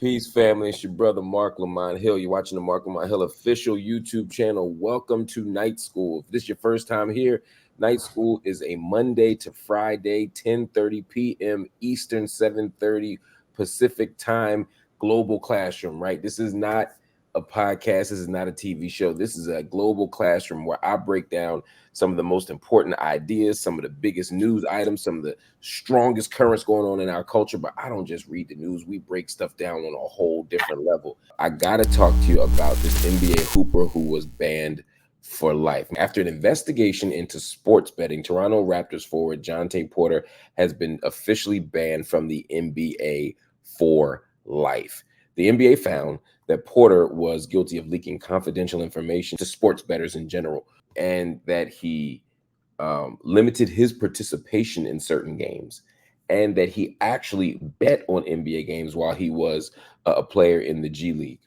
Peace, family. It's your brother, Marc Lamont Hill. You're watching the Marc Lamont Hill official YouTube channel. Welcome to Night School. If this is your first time here, Night School is a Monday to Friday, 10:30 p.m. Eastern, 7:30 Pacific time, global classroom, right? This is not a podcast. This is not a TV show. This is a global classroom where I break down some of the most important ideas, some of the biggest news items, some of the strongest currents going on in our culture. But I don't just read the news. We break stuff down on a whole different level. I got to talk to you about this NBA hooper who was banned for life. After an investigation into sports betting, Toronto Raptors forward Jontay Porter has been officially banned from the NBA for life. The NBA found that Porter was guilty of leaking confidential information to sports bettors in general, and that he limited his participation in certain games, and that he actually bet on NBA games while he was a player in the G League.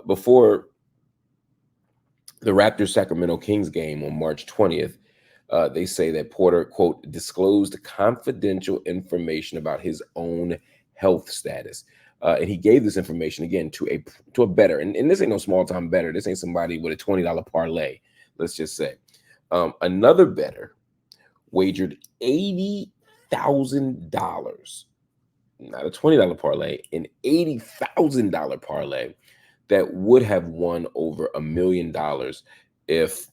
Before the Raptors-Sacramento Kings game on March 20th, they say that Porter, quote, disclosed confidential information about his own health status. And he gave this information again to a bettor, and this ain't no small time bettor. This ain't somebody with a $20 parlay. Let's just say another bettor wagered $80,000, not a $20 parlay, an $80,000 parlay that would have won over $1 million if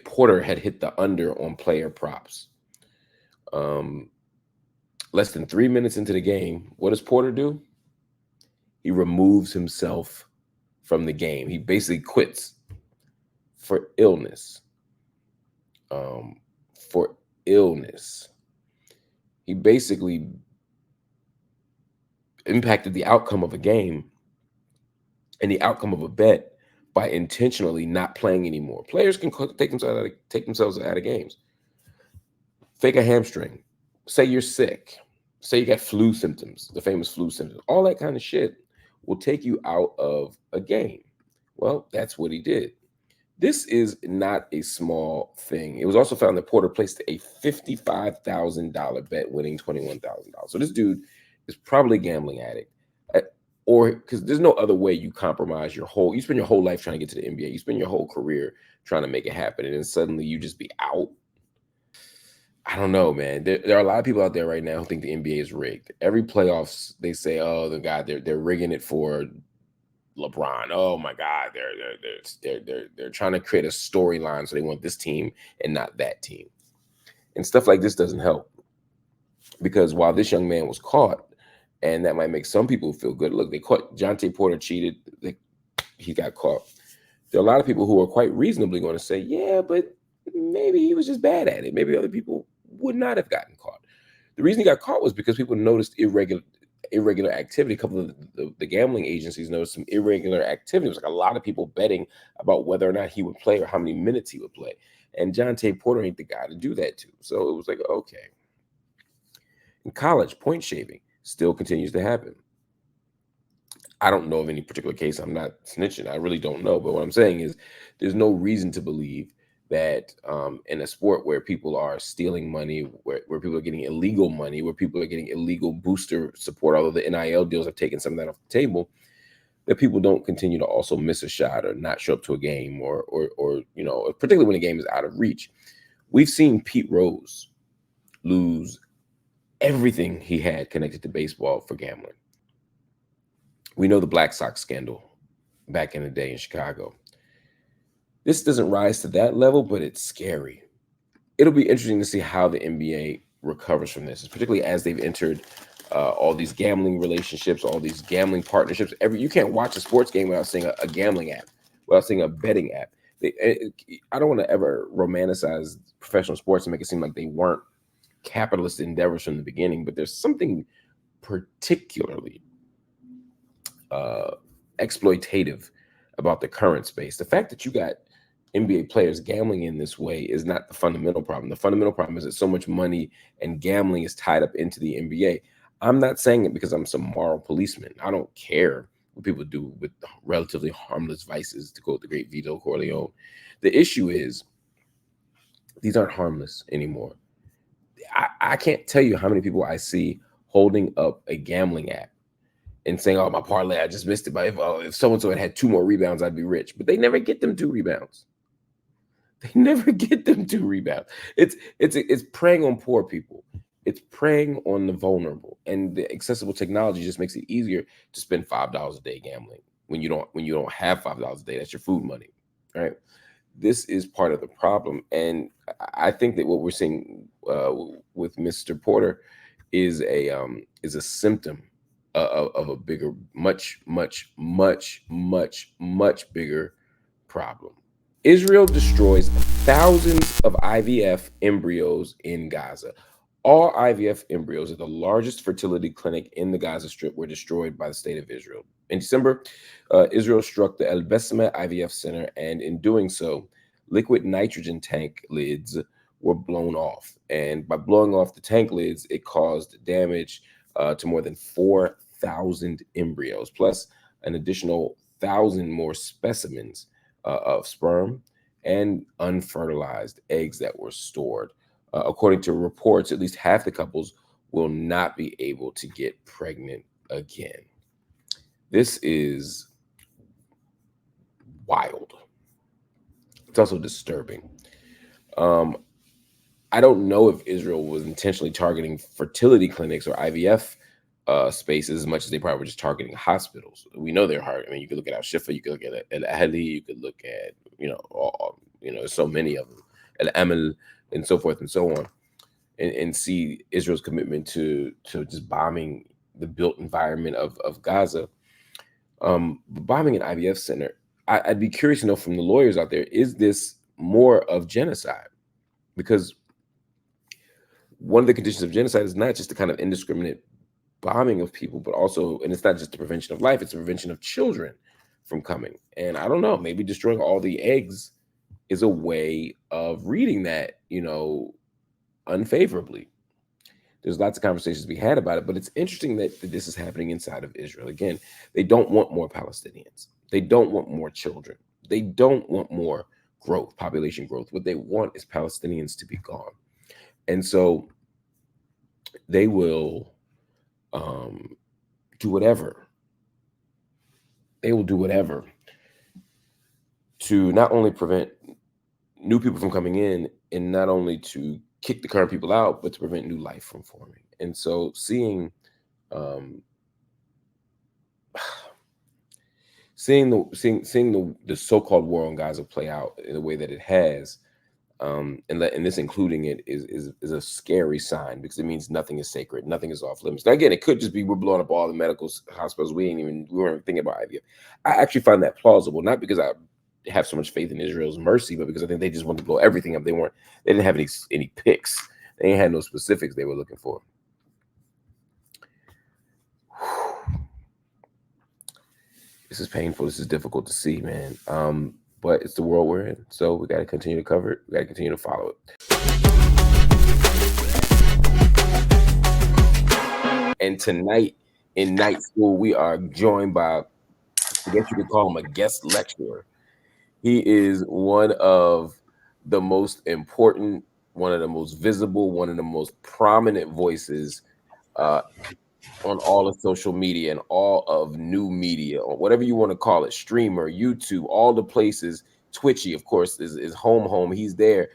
Porter had hit the under on player props. Less than 3 minutes into the game, what does Porter do? He removes himself from the game. He basically quits for illness. He basically impacted the outcome of a game and the outcome of a bet by intentionally not playing anymore. Players can take themselves out of games. Fake a hamstring. Say you're sick. Say you got flu symptoms, the famous flu symptoms. All that kind of shit will take you out of a game. Well, that's what he did. This is not a small thing. It was also found that Porter placed a $55,000 bet, winning $21,000. So this dude is probably a gambling addict, or because there's no other way you compromise you spend your whole life trying to get to the NBA. You spend your whole career trying to make it happen, and then suddenly you just be out. I don't know, man. There are a lot of people out there right now who think the NBA is rigged. Every playoffs, they say, "Oh, the guy, they're rigging it for LeBron. Oh my God, they're trying to create a storyline, so they want this team and not that team." And stuff like this doesn't help, because while this young man was caught, and that might make some people feel good. Look, they caught Jontay Porter cheated. He got caught. There are a lot of people who are quite reasonably going to say, "Yeah, but maybe he was just bad at it. Maybe other people would not have gotten caught." The reason he got caught was because people noticed irregular activity. A couple of the gambling agencies noticed some irregular activity. It was like a lot of people betting about whether or not he would play or how many minutes he would play. And Jontay Porter ain't the guy to do that to. So it was like, okay. In college, point shaving still continues to happen. I don't know of any particular case. I'm not snitching. I really don't know. But what I'm saying is there's no reason to believe that in a sport where people are stealing money, where people are getting illegal money, where people are getting illegal booster support, although the NIL deals have taken some of that off the table, that people don't continue to also miss a shot or not show up to a game, or particularly when a game is out of reach. We've seen Pete Rose lose everything he had connected to baseball for gambling. We know the Black Sox scandal back in the day in Chicago. This doesn't rise to that level, but it's scary. It'll be interesting to see how the NBA recovers from this, particularly as they've entered all these gambling relationships, all these gambling partnerships. You can't watch a sports game without seeing a gambling app, without seeing a betting app. I don't want to ever romanticize professional sports and make it seem like they weren't capitalist endeavors from the beginning, but there's something particularly exploitative about the current space. The fact that you got NBA players gambling in this way is not the fundamental problem. The fundamental problem is that so much money and gambling is tied up into the NBA. I'm not saying it because I'm some moral policeman. I don't care what people do with relatively harmless vices, to quote the great Vito Corleone. The issue is these aren't harmless anymore. I can't tell you how many people I see holding up a gambling app and saying, "Oh, my parlay, I just missed it. But if so-and-so had 2 more rebounds, I'd be rich." But they never get them 2 rebounds. They never get them 2 rebounds. It's preying on poor people. It's preying on the vulnerable. And the accessible technology just makes it easier to spend $5 a day gambling when you don't have $5 a day. That's your food money, right? This is part of the problem. And I think that what we're seeing with Mr. Porter is a symptom of a bigger, much bigger problem. Israel destroys thousands of IVF embryos in Gaza. All IVF embryos at the largest fertility clinic in the Gaza Strip were destroyed by the state of Israel. In December, Israel struck the El Bessemer IVF Center, and in doing so, liquid nitrogen tank lids were blown off. And by blowing off the tank lids, it caused damage to more than 4,000 embryos, plus an additional 1,000 more specimens of sperm and unfertilized eggs that were stored. According to reports, at least half the couples will not be able to get pregnant again. This is wild. It's also disturbing. I don't know if Israel was intentionally targeting fertility clinics or IVF spaces as much as they probably were just targeting hospitals. We know they're hard. I mean, you could look at Al-Shifa, you could look at Al-Ahli, you could look at, there's so many of them, Al-Amal, and so forth and so on, and see Israel's commitment to just bombing the built environment of Gaza. Bombing an IVF center, I'd be curious to know from the lawyers out there, is this more of genocide? Because one of the conditions of genocide is not just the kind of indiscriminate bombing of people, but also, and it's not just the prevention of life, it's the prevention of children from coming. And I don't know, maybe destroying all the eggs is a way of reading that, unfavorably. There's lots of conversations to be had about it, but it's interesting that this is happening inside of Israel. Again, they don't want more Palestinians. They don't want more children. They don't want more growth, population growth. What they want is Palestinians to be gone. And so they will do whatever. They will do whatever to not only prevent new people from coming in, and not only to kick the current people out, but to prevent new life from forming. And so seeing the so-called war on Gaza play out in the way that it has, and this including it is a scary sign, because it means nothing is sacred, nothing is off limits. Now, again, it could just be we're blowing up all the medical hospitals. We weren't thinking about IVF. I actually find that plausible, not because I have so much faith in Israel's mercy, but because I think they just wanted to blow everything up. They didn't have any picks. They ain't had no specifics they were looking for. This is painful. This is difficult to see, man. But it's the world we're in. So we got to continue to cover it. We got to continue to follow it. And tonight in Night School, we are joined by, I guess you could call him a guest lecturer. He is one of the most important, one of the most visible, one of the most prominent voices on all of social media and all of new media, or whatever you want to call it, streamer, YouTube, all the places. Twitchy, of course, is home. He's there.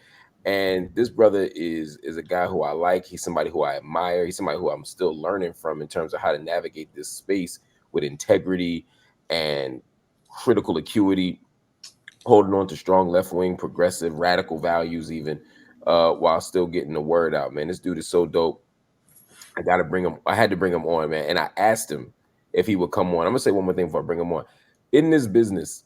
And this brother is a guy who I like. He's somebody who I admire. He's somebody who I'm still learning from in terms of how to navigate this space with integrity and critical acuity, holding on to strong left-wing, progressive, radical values even, while still getting the word out, man. This dude is so dope. I had to bring him on, man. And I asked him if he would come on. I'm gonna say one more thing before I bring him on. In this business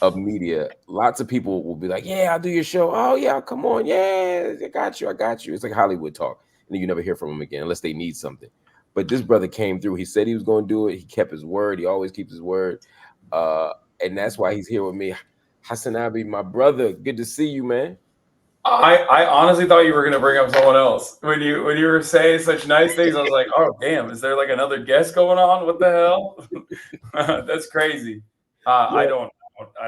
of media, lots of people will be like, "Yeah, I'll do your show. Oh yeah, I'll come on. Yeah, I got you. It's like Hollywood talk, and then you never hear from him again unless they need something. But this brother came through. He said he was going to do it. He kept his word. He always keeps his word, and that's why he's here with me. HasanAbi, my brother, good to see you, man. I honestly thought you were going to bring up someone else when you were saying such nice things. I was like, oh damn, is there like another guest going on? What the hell? That's crazy. Yeah. I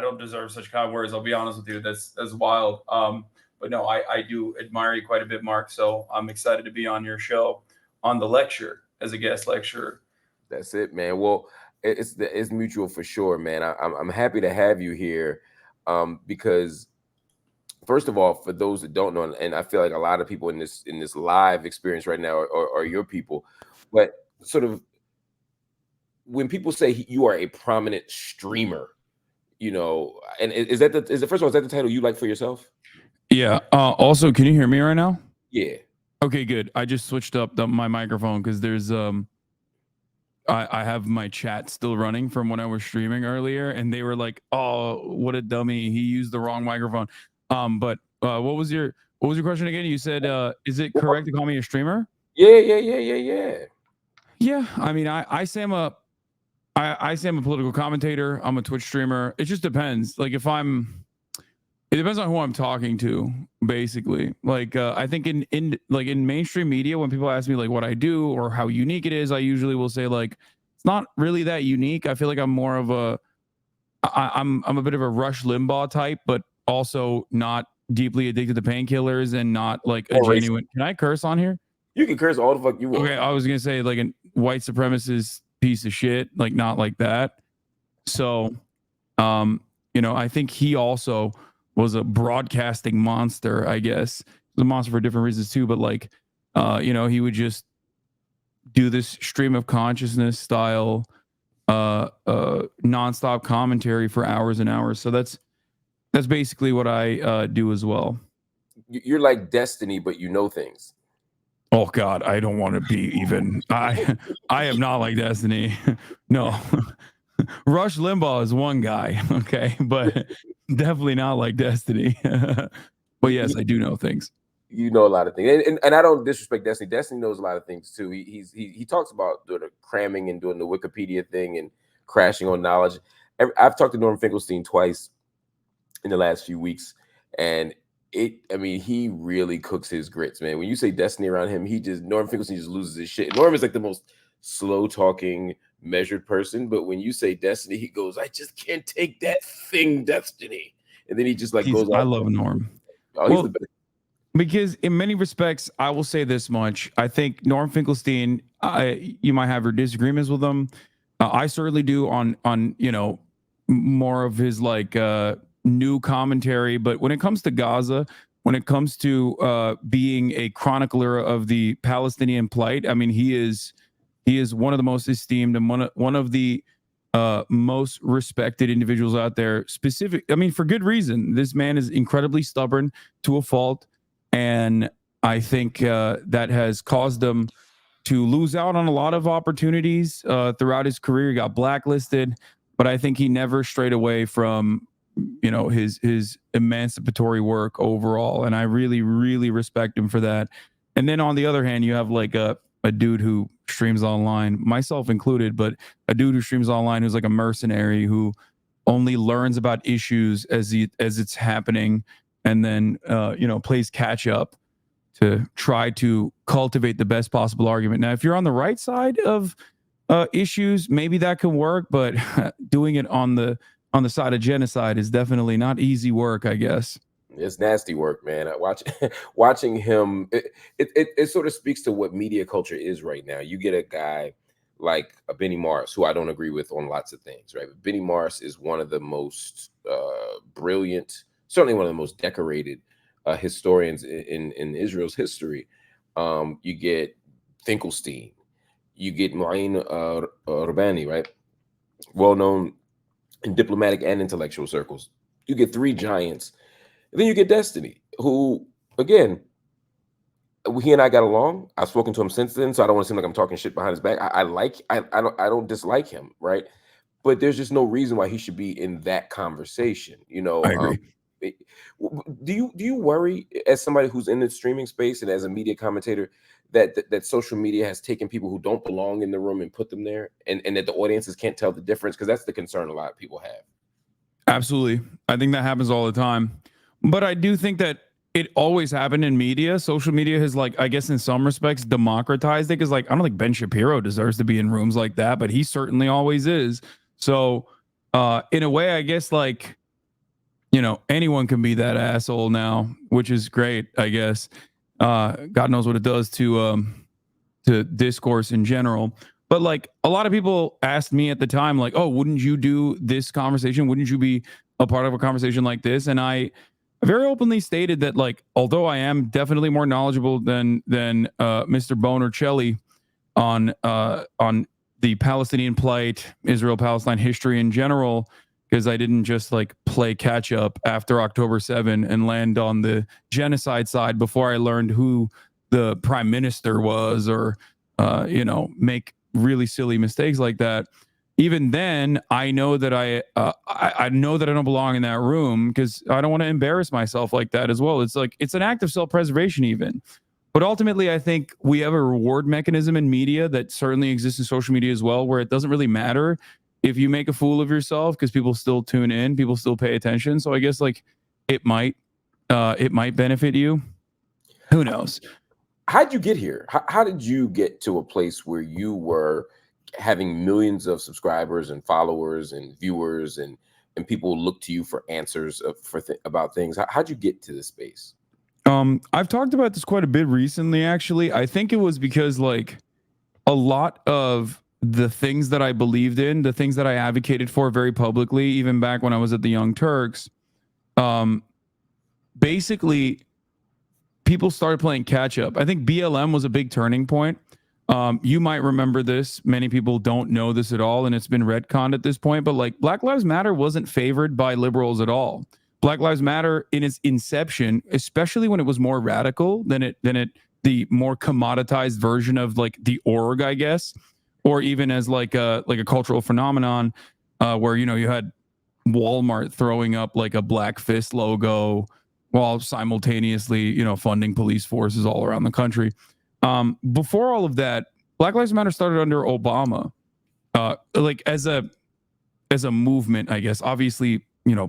don't deserve such kind words. I'll be honest with you. That's wild. But no, I do admire you quite a bit, Mark. So I'm excited to be on your show on the lecture. as a guest lecturer. That's it, man. Well, it's mutual for sure, man. I'm happy to have you here, because first of all, for those that don't know, and I feel like a lot of people in this live experience right now are your people, but sort of when people say you are a prominent streamer, you know, and is the first of all, is that the title you like for yourself? Yeah. Also, can you hear me right now? Yeah. Okay, good. I just switched up my microphone because there's I have my chat still running from when I was streaming earlier, and they were like, "Oh, what a dummy! He used the wrong microphone." But what was your question again? You said, "Is it correct to call me a streamer?" Yeah. Yeah. I mean, I say I'm a political commentator. I'm a Twitch streamer. It just depends. Like it depends on who I'm talking to, basically. Like I think in mainstream media, when people ask me like what I do or how unique it is, I usually will say like it's not really that unique. I feel like I'm more of I'm a bit of a Rush Limbaugh type, but also not deeply addicted to painkillers and not like a genuine. Can I curse on here? You can curse all the fuck you want. Okay, I was gonna say like a white supremacist piece of shit, like not like that. So, you know, I think he also was a broadcasting monster, I guess. He was a monster for different reasons too, but like, you know, he would just do this stream of consciousness style, nonstop commentary for hours and hours. So that's basically what I do as well. You're like Destiny, but you know things. Oh God, I don't want to be even. I am not like Destiny. No. Rush Limbaugh is one guy, okay, but definitely not like Destiny. But yes, I do know things. You know a lot of things, and I don't disrespect Destiny. Destiny knows a lot of things too. He talks about doing the cramming and doing the Wikipedia thing and crashing on knowledge. I've talked to Norm Finkelstein twice in the last few weeks, and I mean, he really cooks his grits, man. When you say Destiny around him, Norm Finkelstein just loses his shit. Norm is like the most slow talking, measured person, but when you say Destiny, he goes, "I just can't take that thing, Destiny," and then he just like goes. I love Norm. Oh, he's the best. Because in many respects, I will say this much: I think Norm Finkelstein, you might have your disagreements with him. I certainly do on you know more of his like new commentary, but when it comes to Gaza, when it comes to being a chronicler of the Palestinian plight, I mean, he is one of the most esteemed and one of the most respected individuals out there. I mean, for good reason. This man is incredibly stubborn to a fault, and I think that has caused him to lose out on a lot of opportunities throughout his career. He got blacklisted, but I think he never strayed away from, you know, his emancipatory work overall, and I really respect him for that. And then on the other hand, you have like a dude who streams online, myself included, but a dude who streams online who's like a mercenary who only learns about issues as it's happening, and then you know, plays catch up to try to cultivate the best possible argument. Now, if you're on the right side of issues, maybe that can work, but doing it on the side of genocide is definitely not easy work, I guess. It's nasty work, man. Watching him, it sort of speaks to what media culture is right now. You get a guy like a Benny Morris, who I don't agree with on lots of things, right? But Benny Morris is one of the most brilliant, certainly one of the most decorated historians in Israel's history. You get Finkelstein, you get Ma'in Rabbani, right? Well known in diplomatic and intellectual circles. You get three giants. And then you get Destiny, who, again, he and I got along. I've spoken to him since then, so I don't want to seem like I'm talking shit behind his back. I don't dislike him, right? But there's just no reason why he should be in that conversation. You know, I agree. Do you worry, as somebody who's in the streaming space and as a media commentator, that social media has taken people who don't belong in the room and put them there, and that the audiences can't tell the difference? Because that's the concern a lot of people have. Absolutely. I think that happens all the time. But I do think that it always happened in media. Social media has, like, I guess in some respects democratized it, because like I don't think Ben Shapiro deserves to be in rooms like that, but he certainly always is. So in a way, I guess, like, you know, anyone can be that asshole now, which is great, I guess. God knows what it does to to discourse in general. But like a lot of people asked me at the time, like, oh, wouldn't you do this conversation? Wouldn't you be a part of a conversation like this? And I very openly stated that, like, although I am definitely more knowledgeable than Mr. Bonercelli on the Palestinian plight, Israel-Palestine history in general, because I didn't just like play catch up after October 7 and land on the genocide side before I learned who the prime minister was, or make really silly mistakes like that. Even then, I know that I know that I don't belong in that room, because I don't want to embarrass myself like that as well. It's like, it's an act of self-preservation even. But ultimately, I think we have a reward mechanism in media that certainly exists in social media as well, where it doesn't really matter if you make a fool of yourself, because people still tune in, people still pay attention. So I guess like it might benefit you. Who knows? How'd you get here? How did you get to a place where you were having millions of subscribers and followers and viewers, and people look to you for answers about things? How'd you get to this space? I've talked about this quite a bit recently, actually. I think it was because like a lot of the things that I believed in, the things that I advocated for very publicly, even back when I was at the Young Turks, basically people started playing catch up. I think BLM was a big turning point. You might remember this. Many people don't know this at all, and it's been retconned at this point. But like, Black Lives Matter wasn't favored by liberals at all. Black Lives Matter in its inception, especially when it was more radical than the more commoditized version of like the org, I guess, or even as like a cultural phenomenon, where you had Walmart throwing up like a Black Fist logo while simultaneously funding police forces all around the country. Before all of that, Black Lives Matter started under Obama, like as a movement, I guess. Obviously,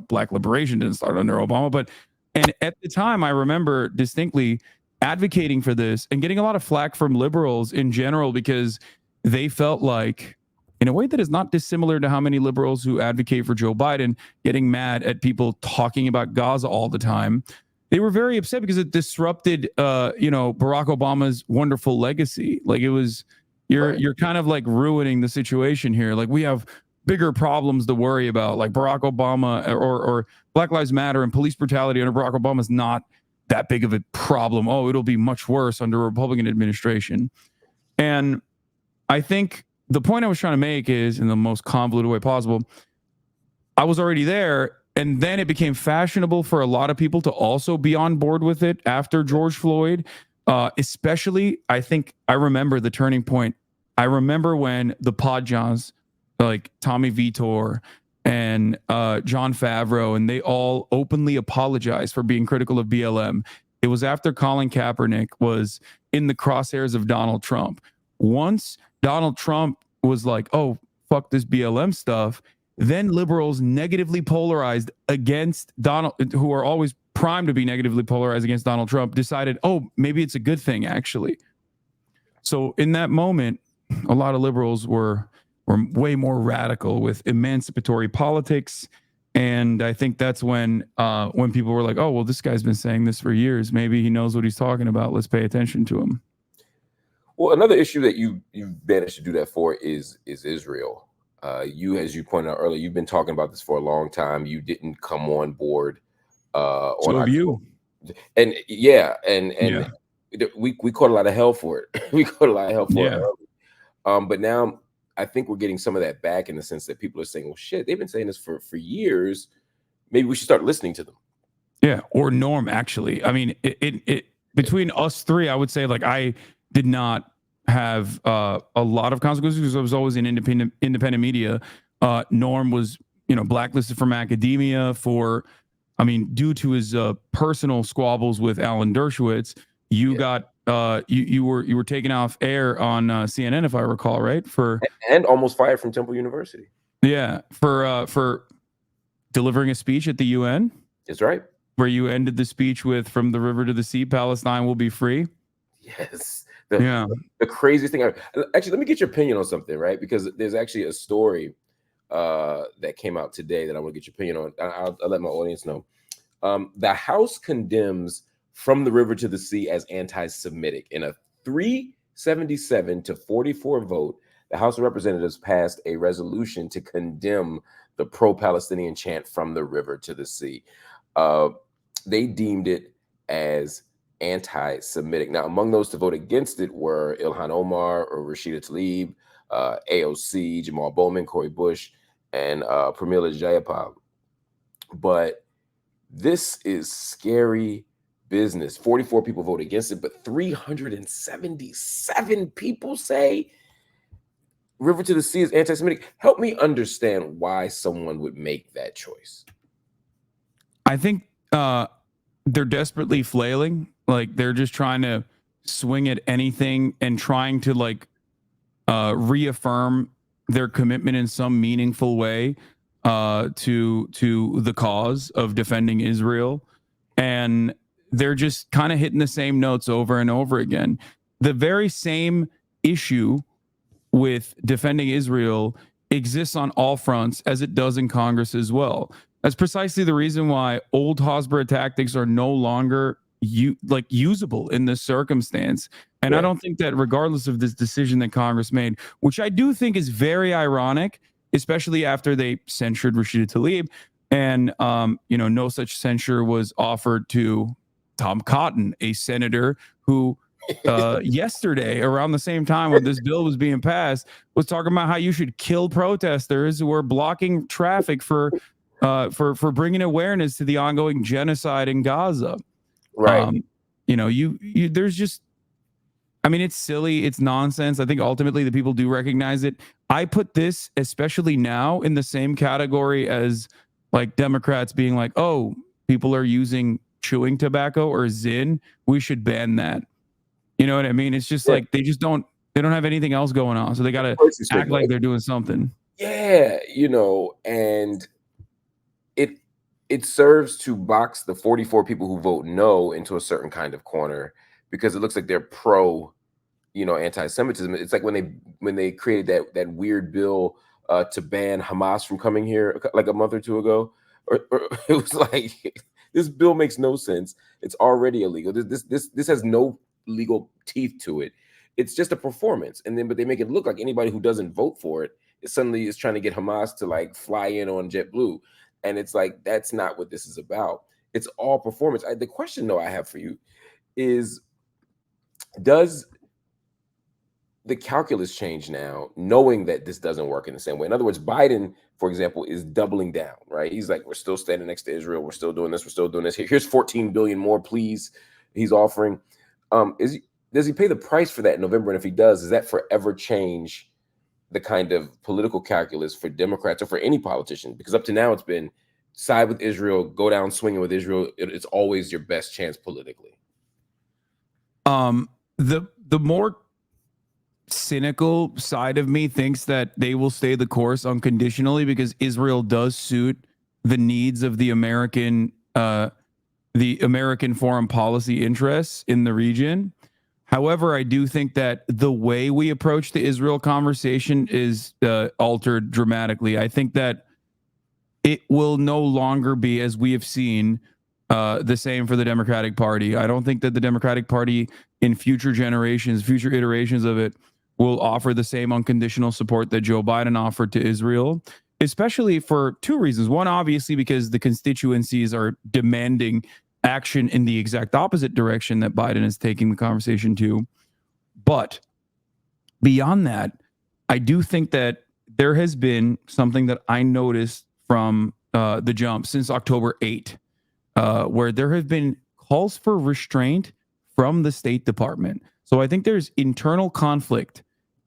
Black liberation didn't start under Obama, and at the time, I remember distinctly advocating for this and getting a lot of flack from liberals in general, because they felt like, in a way that is not dissimilar to how many liberals who advocate for Joe Biden getting mad at people talking about Gaza all the time. They were very upset because it disrupted, Barack Obama's wonderful legacy. Like, it was, you're kind of like ruining the situation here. Like, we have bigger problems to worry about, like Barack Obama or Black Lives Matter and police brutality under Barack Obama is not that big of a problem. Oh, it'll be much worse under a Republican administration. And I think the point I was trying to make is, in the most convoluted way possible, I was already there, and then it became fashionable for a lot of people to also be on board with it after George Floyd. Especially, I think I remember the turning point. I remember when the Podjahs, like Tommy Vitor and John Favreau, and they all openly apologized for being critical of BLM. It was after Colin Kaepernick was in the crosshairs of Donald Trump. Once Donald Trump was like, oh, fuck this BLM stuff, then liberals negatively polarized against Donald, who are always primed to be negatively polarized against Donald Trump, decided, oh, maybe it's a good thing, actually. So in that moment, a lot of liberals were way more radical with emancipatory politics. And I think that's when people were like, oh, well, this guy's been saying this for years. Maybe he knows what he's talking about. Let's pay attention to him. Well, another issue that you've managed to do that for is Israel. You, as you pointed out earlier, you've been talking about this for a long time. You didn't come on board. So have you. And we caught a lot of hell for it. We caught a lot of hell for it early. But now I think we're getting some of that back, in the sense that people are saying, well, shit, they've been saying this for years. Maybe we should start listening to them. Yeah. Or Norm, actually. I mean, it between us three, I would say, like, I did not have a lot of consequences because I was always in independent media. Norm was, blacklisted from academia due to his personal squabbles with Alan Dershowitz. You got you were taken off air on CNN, if I recall, right? And almost fired from Temple University. Yeah, for delivering a speech at the UN. That's right. Where you ended the speech with, "From the river to the sea, Palestine will be free." Yes. The craziest thing. Actually, let me get your opinion on something, right? Because there's actually a story that came out today that I want to get your opinion on. I'll let my audience know. The House condemns "From the River to the Sea" as anti-Semitic in a 3 77 to 44 vote, the House of Representatives passed a resolution to condemn the pro-Palestinian chant from the river to the sea. They deemed it as anti-Semitic. Now, among those to vote against it were Ilhan Omar or Rashida Tlaib, AOC, Jamal Bowman, Cori Bush, and Pramila Jayapal. But this is scary business. 44 people vote against it, but 377 people say river to the sea is anti-Semitic. Help me understand why someone would make that choice. I think they're desperately flailing. Like, they're just trying to swing at anything and trying to reaffirm their commitment in some meaningful way to the cause of defending Israel. And they're just kind of hitting the same notes over and over again. The very same issue with defending Israel exists on all fronts as it does in Congress as well. That's precisely the reason why old Hosborough tactics are no longer usable in this circumstance. And I don't think that, regardless of this decision that Congress made, which I do think is very ironic, especially after they censured Rashida Tlaib, and no such censure was offered to Tom Cotton, a senator who yesterday, around the same time when this bill was being passed, was talking about how you should kill protesters who are blocking traffic for bringing awareness to the ongoing genocide in Gaza. Right. There's just, it's silly. It's nonsense. I think ultimately the people do recognize it. I put this, especially now, in the same category as like Democrats being like, oh, people are using chewing tobacco or Zyn, we should ban that. You know what I mean? It's just like they don't have anything else going on, so they got to act like they're doing something. Yeah, and it serves to box the 44 people who vote no into a certain kind of corner, because it looks like they're pro, anti-Semitism. It's like when they created that weird bill to ban Hamas from coming here like a month or two ago, or it was like, this bill makes no sense. It's already illegal. This has no legal teeth to it. It's just a performance, but they make it look like anybody who doesn't vote for it suddenly is trying to get Hamas to fly in on JetBlue. And it's like, that's not what this is about. It's all performance. The question, though, I have for you is, does the calculus change now, knowing that this doesn't work in the same way? In other words, Biden, for example, is doubling down, right? He's like, we're still standing next to Israel. We're still doing this. We're still doing this. Here's 14 billion more, please. He's offering. Does he pay the price for that in November? And if he does that forever change the kind of political calculus for Democrats or for any politician? Because up to now, it's been side with Israel, go down swinging with Israel. It's always your best chance politically. The more cynical side of me thinks that they will stay the course unconditionally because Israel does suit the needs of the American foreign policy interests in the region. However, I do think that the way we approach the Israel conversation is altered dramatically. I think that it will no longer be, as we have seen, the same for the Democratic Party. I don't think that the Democratic Party in future generations, future iterations of it, will offer the same unconditional support that Joe Biden offered to Israel, especially for two reasons. One, obviously, because the constituencies are demanding action in the exact opposite direction that Biden is taking the conversation to. But beyond that, I do think that there has been something that I noticed from the jump since October 8, where there have been calls for restraint from the State Department. So I think there's internal conflict,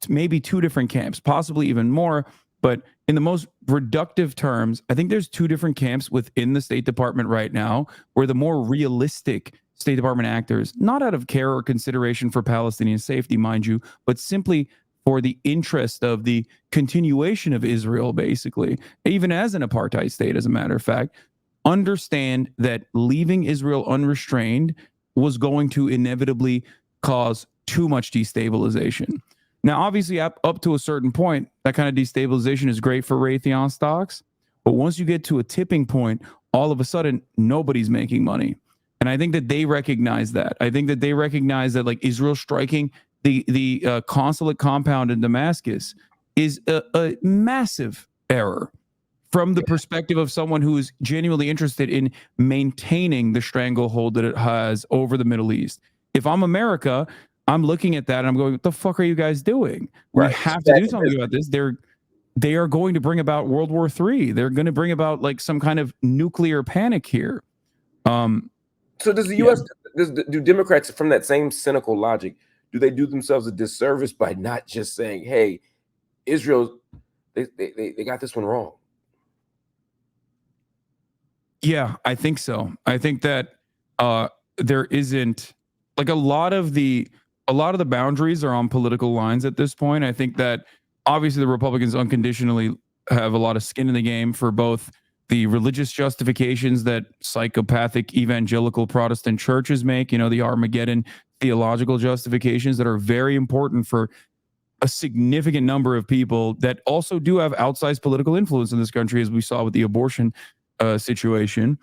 maybe two different camps, possibly even more. But in the most reductive terms, I think there's two different camps within the State Department right now, where the more realistic State Department actors, not out of care or consideration for Palestinian safety, mind you, but simply for the interest of the continuation of Israel, basically, even as an apartheid state, as a matter of fact, understand that leaving Israel unrestrained was going to inevitably cause too much destabilization. Now, obviously, up to a certain point, that kind of destabilization is great for Raytheon stocks. But once you get to a tipping point, all of a sudden, nobody's making money. And I think that they recognize that. I think that they recognize that, like, Israel striking, the consulate compound in Damascus is a massive error from the perspective of someone who is genuinely interested in maintaining the stranglehold that it has over the Middle East. If I'm America, I'm looking at that and I'm going, what the fuck are you guys doing? We have to do something about this. They are going to bring about World War III. They're going to bring about like some kind of nuclear panic here. So does the U.S. do Democrats, from that same cynical logic, do they do themselves a disservice by not just saying, "Hey, Israel, they got this one wrong"? Yeah, I think so. I think that there isn't like a lot of the boundaries are on political lines at this point. I think that obviously the Republicans unconditionally have a lot of skin in the game for both the religious justifications that psychopathic evangelical Protestant churches make, you know, the Armageddon theological justifications that are very important for a significant number of people that also do have outsized political influence in this country, as we saw with the abortion situation.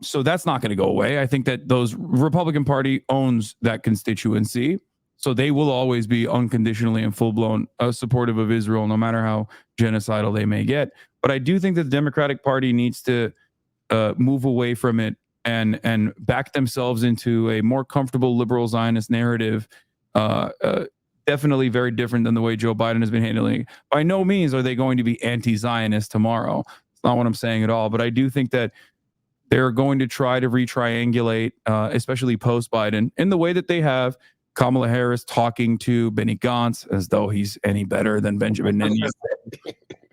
So that's not going to go away. I think that those Republican Party owns that constituency. So they will always be unconditionally and full-blown supportive of Israel, no matter how genocidal they may get. But I do think that the Democratic Party needs to move away from it and back themselves into a more comfortable liberal Zionist narrative. Definitely very different than the way Joe Biden has been handling it. By no means are they going to be anti-Zionist tomorrow. It's not what I'm saying at all. But I do think that they're going to try to retriangulate, especially post-Biden, in the way that they have Kamala Harris talking to Benny Gantz as though he's any better than Benjamin Netanyahu.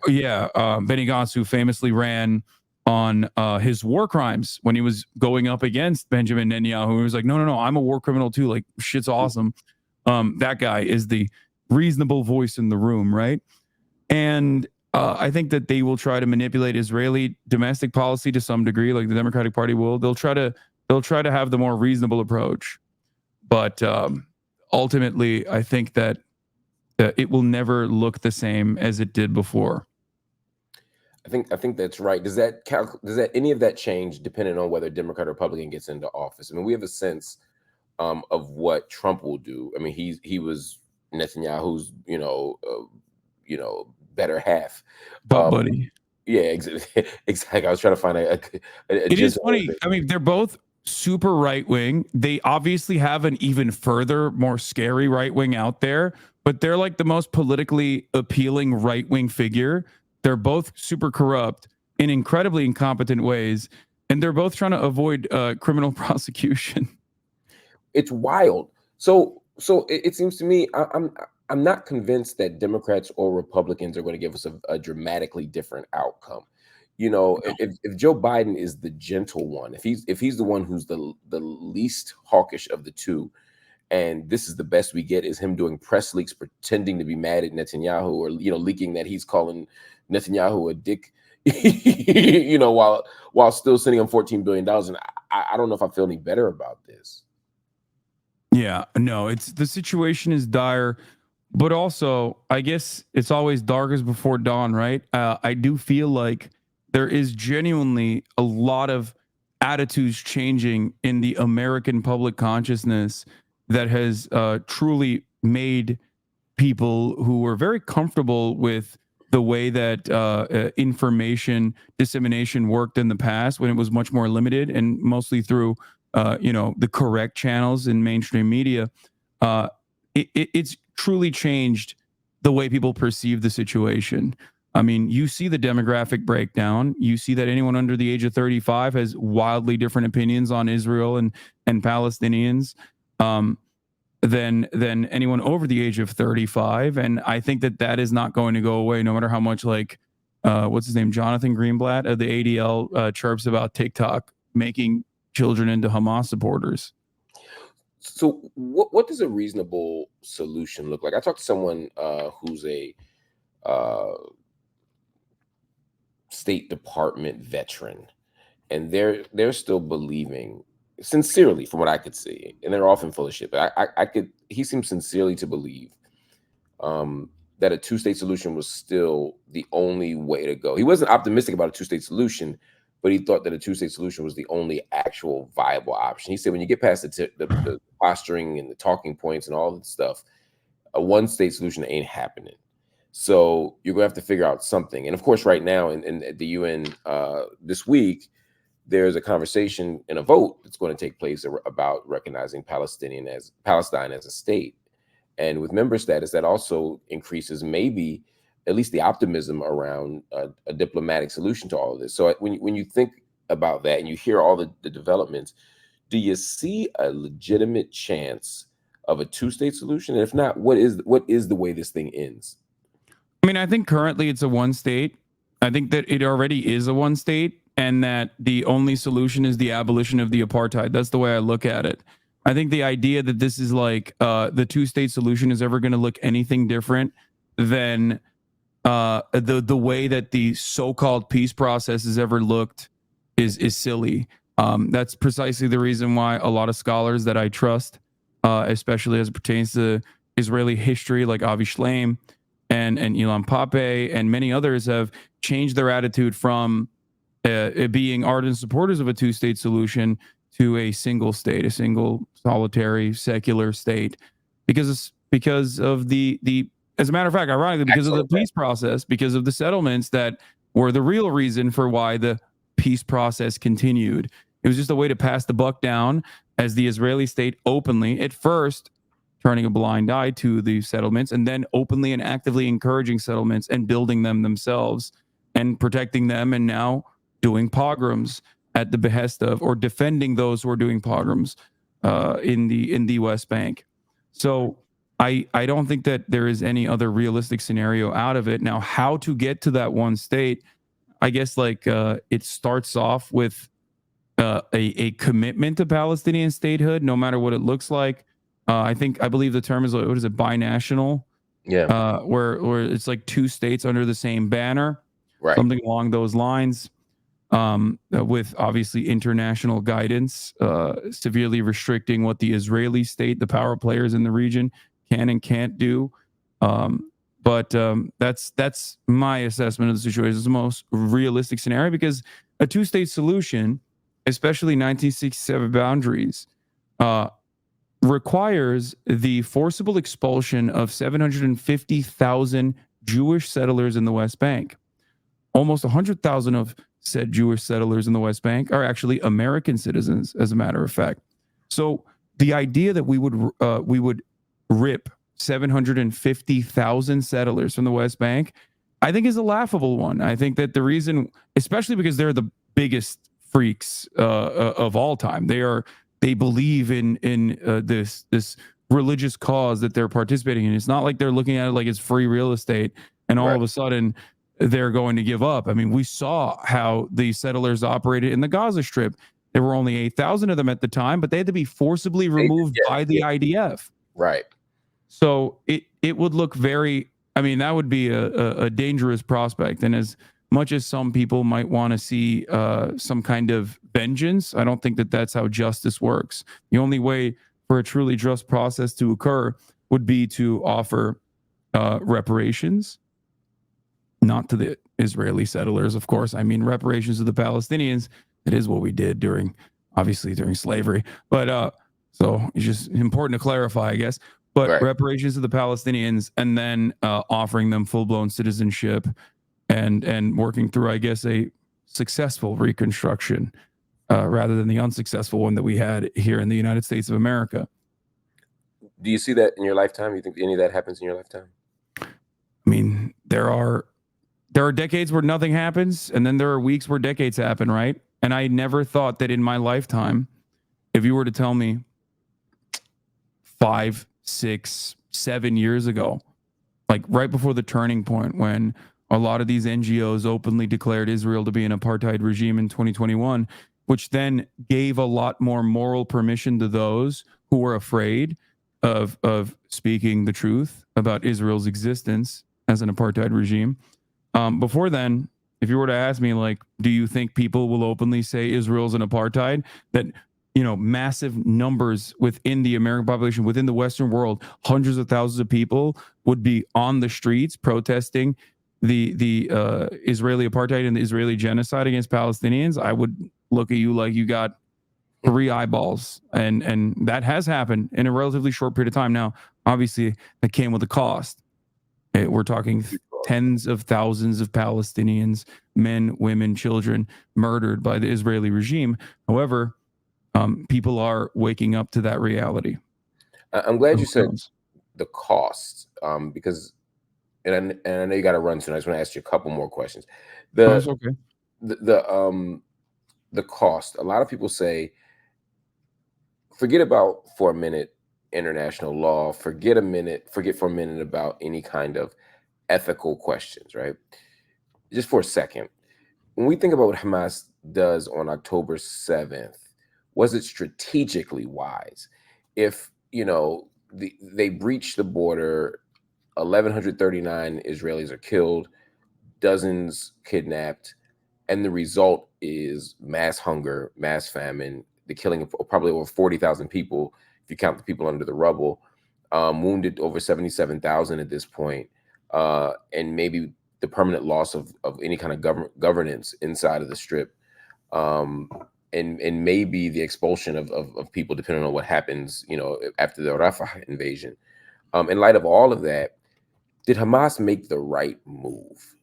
Yeah, Benny Gantz, who famously ran on his war crimes when he was going up against Benjamin Netanyahu. He was like, no, I'm a war criminal too. Like, shit's awesome. That guy is the reasonable voice in the room, right? And I think that they will try to manipulate Israeli domestic policy to some degree, like the Democratic Party will. They'll try to have the more reasonable approach. But ultimately, I think that it will never look the same as it did before. I think that's right. Does that any of that change depending on whether Democrat or Republican gets into office? I mean, we have a sense of what Trump will do. I mean, he was Netanyahu's better half, buddy. Yeah, exactly. I was trying to find a it is funny. I mean, they're both super right wing. They obviously have an even further, more scary right wing out there, but they're like the most politically appealing right wing figure. They're both super corrupt in incredibly incompetent ways, and they're both trying to avoid criminal prosecution. It's wild. So it seems to me, I'm not convinced that Democrats or Republicans are going to give us a dramatically different outcome. You know, if Joe Biden is the gentle one, if he's the one who's the least hawkish of the two, and this is the best we get is him doing press leaks pretending to be mad at Netanyahu, or leaking that he's calling Netanyahu a dick, while still sending him $14 billion. And I don't know if I feel any better about this. Yeah, no, the situation is dire, but also I guess it's always darkest before dawn, right? I do feel like there is genuinely a lot of attitudes changing in the American public consciousness that has truly made people who were very comfortable with the way that information dissemination worked in the past, when it was much more limited and mostly through the correct channels in mainstream media. It's truly changed the way people perceive the situation. I mean, you see the demographic breakdown. You see that anyone under the age of 35 has wildly different opinions on Israel and Palestinians than anyone over the age of 35. And I think that is not going to go away, no matter how much what's his name, Jonathan Greenblatt of the ADL chirps about TikTok making children into Hamas supporters. So what does a reasonable solution look like? I talked to someone who's a State Department veteran, and they're still believing sincerely, from what I could see, and they're often full of shit, but he seems sincerely to believe that a two-state solution was still the only way to go. He wasn't optimistic about a two-state solution, but he thought that a two-state solution was the only actual viable option. He said when you get past the posturing and the talking points and all that stuff, a one-state solution ain't happening. So you're gonna have to figure out something. And of course, right now in the UN this week, there's a conversation and a vote that's going to take place about recognizing Palestine as a state. And with member status, that also increases maybe at least the optimism around a diplomatic solution to all of this. So when you think about that and you hear all the developments, do you see a legitimate chance of a two-state solution? And if not, what is the way this thing ends? I mean, I think currently it's a one state. I think that it already is a one state, and that the only solution is the abolition of the apartheid. That's the way I look at it. I think the idea that this is like the two-state solution is ever going to look anything different than the way that the so-called peace process has ever looked is silly. That's precisely the reason why a lot of scholars that I trust, especially as it pertains to Israeli history, like Avi Shlaim and Ilan Pape and many others, have changed their attitude from being ardent supporters of a two-state solution to a single state, a single solitary secular state, because of the as a matter of fact, ironically, because of the peace process, because of the settlements that were the real reason for why the peace process continued. It was just a way to pass the buck down as the Israeli state openly, at first, turning a blind eye to the settlements, and then openly and actively encouraging settlements and building them themselves and protecting them, and now doing pogroms at the behest of, or defending those who are doing pogroms in the West Bank. So I don't think that there is any other realistic scenario out of it. Now, how to get to that one state, I guess it starts off with a commitment to Palestinian statehood, no matter what it looks like. I believe the term is, what is it, binational? Yeah. Where it's like two states under the same banner, right? Something along those lines. With obviously international guidance, severely restricting what the Israeli state, the power players in the region, can and can't do. But that's my assessment of the situation. It's the most realistic scenario, because a two-state solution, especially 1967 boundaries, requires the forcible expulsion of 750,000 Jewish settlers in the West Bank. Almost 100,000 of said Jewish settlers in the West Bank are actually American citizens, as a matter of fact. So the idea that we would rip 750,000 settlers from the West Bank, I think, is a laughable one. I think that the reason, especially because they're the biggest freaks of all time, they believe in this religious cause that they're participating in. It's not like they're looking at it like it's free real estate, and all of a sudden they're going to give up. I mean, we saw how the settlers operated in the Gaza Strip. There were only 8,000 of them at the time, but they had to be forcibly removed by the IDF. Right. So it would look very, I mean, that would be a dangerous prospect. And as much as some people might want to see some kind of vengeance, I don't think that that's how justice works. The only way for a truly just process to occur would be to offer reparations, not to the Israeli settlers, of course. I mean, reparations to the Palestinians. It is what we did during slavery. But so it's just important to clarify, I guess. But reparations to the Palestinians, and then offering them full-blown citizenship, and working through, I guess, a successful reconstruction rather than the unsuccessful one that we had here in the United States of America. Do you see that in your lifetime? You think any of that happens in your lifetime? I mean, there are decades where nothing happens, and then there are weeks where decades happen, right? And I never thought that in my lifetime, if you were to tell me 5, 6, 7 years ago, like right before the turning point when a lot of these NGOs openly declared Israel to be an apartheid regime in 2021, which then gave a lot more moral permission to those who were afraid of speaking the truth about Israel's existence as an apartheid regime. Before then, if you were to ask me, like, do you think people will openly say Israel's an apartheid? That, massive numbers within the American population, within the Western world, hundreds of thousands of people would be on the streets protesting the Israeli apartheid and the Israeli genocide against Palestinians, I would look at you like you got 3 eyeballs, and that has happened in a relatively short period of time. Now, obviously, that came with a cost. We're talking tens of thousands of Palestinians, men, women, children, murdered by the Israeli regime. However, people are waking up to that reality. I'm glad you said the cost, because, and I know you got to run soon. I just want to ask you a couple more questions. That's okay. The cost. A lot of people say, forget about for a minute international law. Forget for a minute about any kind of ethical questions, right? Just for a second, when we think about what Hamas does on October 7th, was it strategically wise? If, they breach the border, 1,139 Israelis are killed, dozens kidnapped, and the result is mass hunger, mass famine, the killing of probably over 40,000 people, if you count the people under the rubble, wounded over 77,000 at this point, and maybe the permanent loss of any kind of governance inside of the Strip, and maybe the expulsion of people, depending on what happens, after the Rafah invasion. In light of all of that, did Hamas make the right move?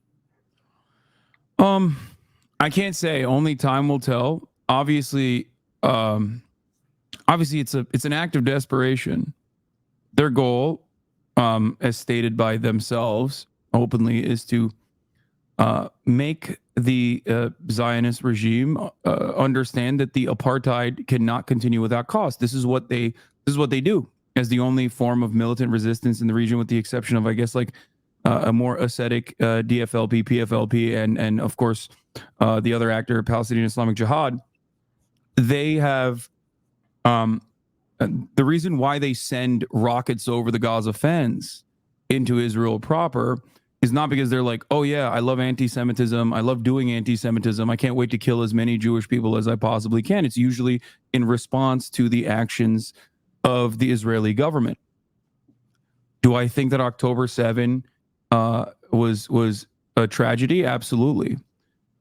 I can't say. Only time will tell. Obviously, it's an act of desperation. Their goal, as stated by themselves openly, is to make the Zionist regime understand that the apartheid cannot continue without cost. This is what they do as the only form of militant resistance in the region, with the exception of, I guess, like a more ascetic DFLP, PFLP, and of course the other actor, Palestinian Islamic Jihad. They have the reason why they send rockets over the Gaza fence into Israel proper is not because they're like, oh yeah, I love anti-Semitism, I love doing anti-Semitism, I can't wait to kill as many Jewish people as I possibly can. It's usually in response to the actions of the Israeli government. Do I think that October 7 was a tragedy? Absolutely.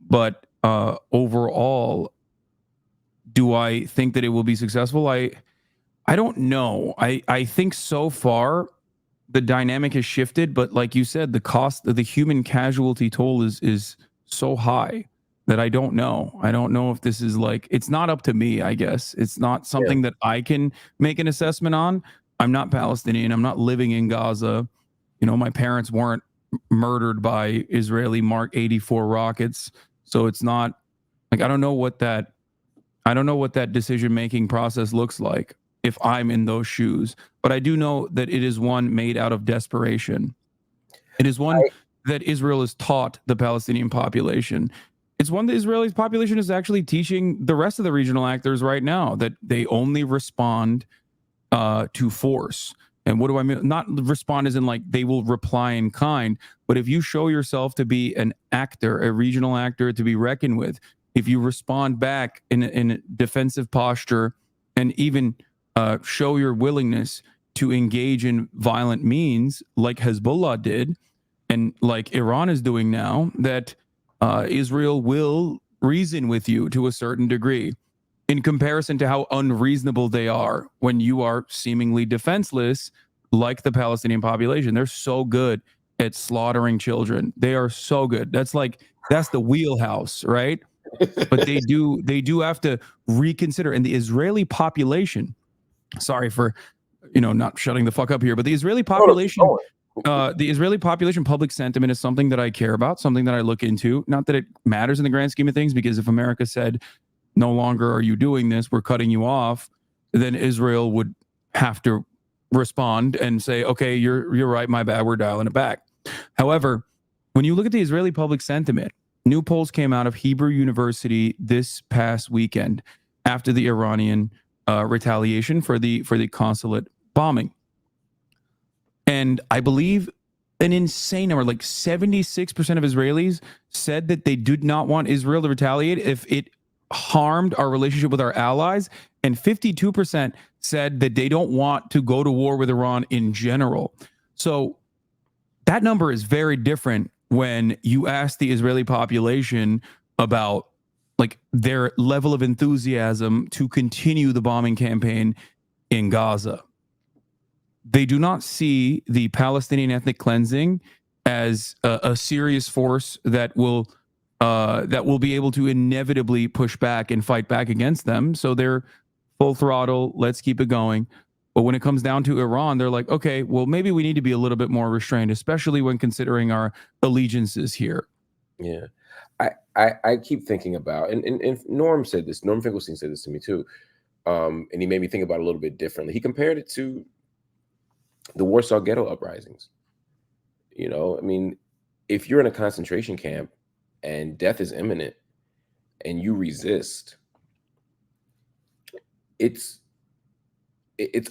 But overall, do I think that it will be successful? I don't know. I think so far the dynamic has shifted, but like you said, the cost of the human casualty toll is so high that I don't know. I don't know if this is like, it's not up to me, I guess. It's not something that I can make an assessment on. I'm not Palestinian. I'm not living in Gaza. My parents weren't murdered by Israeli Mark 84 rockets. So it's not like, I don't know what that decision-making process looks like if I'm in those shoes. But I do know that it is one made out of desperation. It is one that Israel has taught the Palestinian population. It's one that Israeli population is actually teaching the rest of the regional actors right now, that they only respond to force. And what do I mean? Not respond as in like they will reply in kind, but if you show yourself to be an actor, a regional actor to be reckoned with, if you respond back in a defensive posture and even show your willingness to engage in violent means like Hezbollah did and like Iran is doing now, that Israel will reason with you to a certain degree in comparison to how unreasonable they are when you are seemingly defenseless, like the Palestinian population. They're so good at slaughtering children. They are so good. That's the wheelhouse, right? But they do have to reconsider. And the Israeli population, sorry for not shutting the fuck up here, but the Israeli population, public sentiment is something that I care about, something that I look into. Not that it matters in the grand scheme of things, because if America said, no longer are you doing this, we're cutting you off, then Israel would have to respond and say, okay, you're right, my bad, we're dialing it back. However, when you look at the Israeli public sentiment, new polls came out of Hebrew University this past weekend after the Iranian retaliation for the consulate bombing. And I believe an insane number, like 76% of Israelis said that they did not want Israel to retaliate if it harmed our relationship with our allies, and 52% said that they don't want to go to war with Iran in general. So that number is very different when you ask the Israeli population about like their level of enthusiasm to continue the bombing campaign in Gaza. They do not see the Palestinian ethnic cleansing as a serious force that will be able to inevitably push back and fight back against them. So they're full throttle. Let's keep it going. But when it comes down to Iran, they're like, okay, well, maybe we need to be a little bit more restrained, especially when considering our allegiances here. Yeah. I keep thinking about, and Norm said this, Norm Finkelstein said this to me too. And he made me think about it a little bit differently. He compared it to the Warsaw Ghetto uprisings. You know, I mean, if you're in a concentration camp and death is imminent and you resist, it's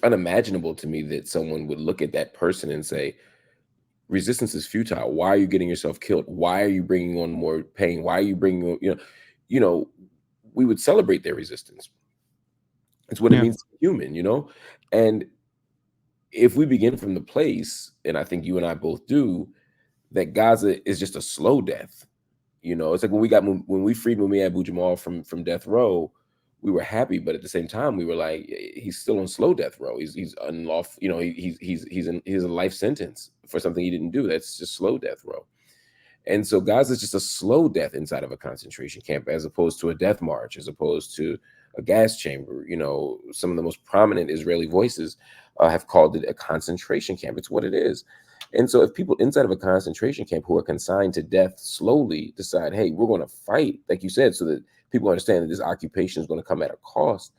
unimaginable to me that someone would look at that person and say, resistance is futile. Why are you getting yourself killed? Why are you bringing on more pain? Why are you bringing on, we would celebrate their resistance. It's what it means to be human, and if we begin from the place, and I think you and I both do, that Gaza is just a slow death. It's like when we freed Mumia Abu-Jamal from death row, we were happy, but at the same time, we were like, he's still on slow death row. He's unlawful. He's a life sentence for something he didn't do. That's just slow death row. And so Gaza is just a slow death inside of a concentration camp, as opposed to a death march, as opposed to a gas chamber. Some of the most prominent Israeli voices have called it a concentration camp. It's what it is. And so if people inside of a concentration camp who are consigned to death slowly decide, hey, we're going to fight, like you said, so that people understand that this occupation is going to come at a cost.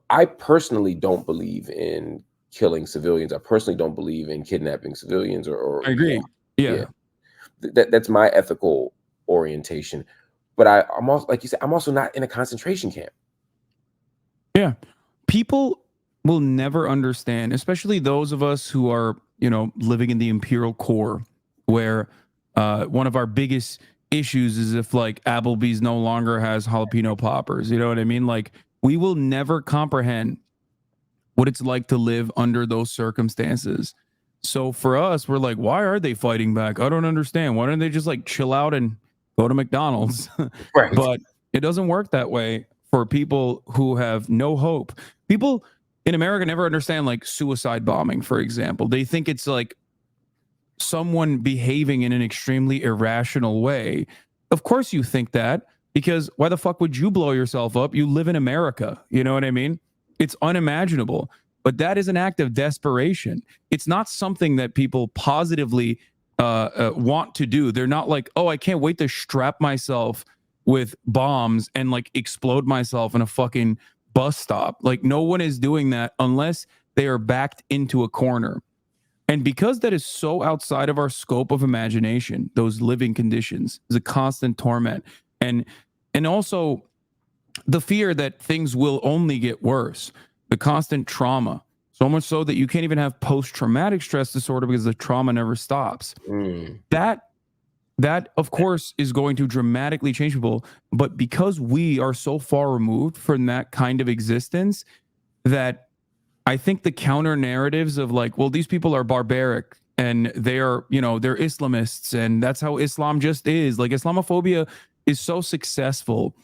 I personally don't believe in killing civilians. I personally don't believe in kidnapping civilians or I agree. Yeah. That's my ethical orientation. But I'm also, like you said, I'm also not in a concentration camp. Yeah. People will never understand, especially those of us who are, living in the imperial core, where one of our biggest issues is if like Applebee's no longer has jalapeno poppers. You know what I mean? Like, we will never comprehend what it's like to live under those circumstances. So for us, we're like, why are they fighting back? I don't understand. Why don't they just like chill out and go to McDonald's? Right. But it doesn't work that way for people who have no hope. People in America never understand like suicide bombing, for example. They think it's like someone behaving in an extremely irrational way. Of course you think that, because why the fuck would you blow yourself up? You live in America. You know what I mean? It's unimaginable. But that is an act of desperation. It's not something that people positively want to do. They're not like, oh, I can't wait to strap myself with bombs and like explode myself in a fucking bus stop. Like, no one is doing that unless they are backed into a corner. And because that is so outside of our scope of imagination, those living conditions is a constant torment. And also the fear that things will only get worse, the constant trauma, so much so that you can't even have post-traumatic stress disorder because the trauma never stops. That, of course, is going to dramatically change people. But because we are so far removed from that kind of existence, that I think the counter narratives of like, well, these people are barbaric and they are, they're Islamists and that's how Islam just is. Like, Islamophobia is so successful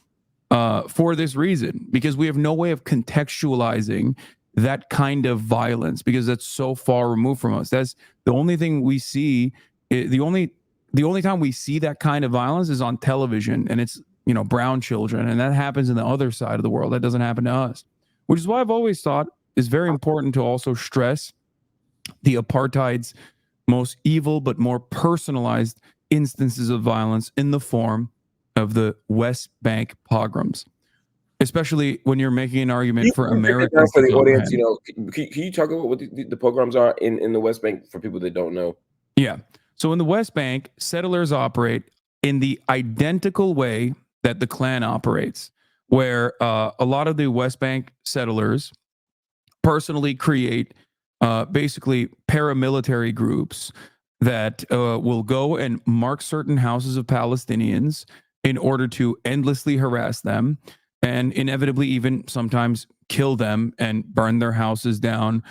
for this reason, because we have no way of contextualizing that kind of violence, because that's so far removed from us. That's the only thing we see. The only time we see that kind of violence is on television, and it's, brown children, and that happens in the other side of the world. That doesn't happen to us, which is why I've always thought it's very important to also stress the apartheid's most evil but more personalized instances of violence in the form of the West Bank pogroms, especially when you're making an argument for Americans. For the audience, can you talk about what the pogroms are in the West Bank for people that don't know? Yeah. So in the West Bank, settlers operate in the identical way that the Klan operates, where a lot of the West Bank settlers personally create basically paramilitary groups that will go and mark certain houses of Palestinians in order to endlessly harass them and inevitably even sometimes kill them and burn their houses down,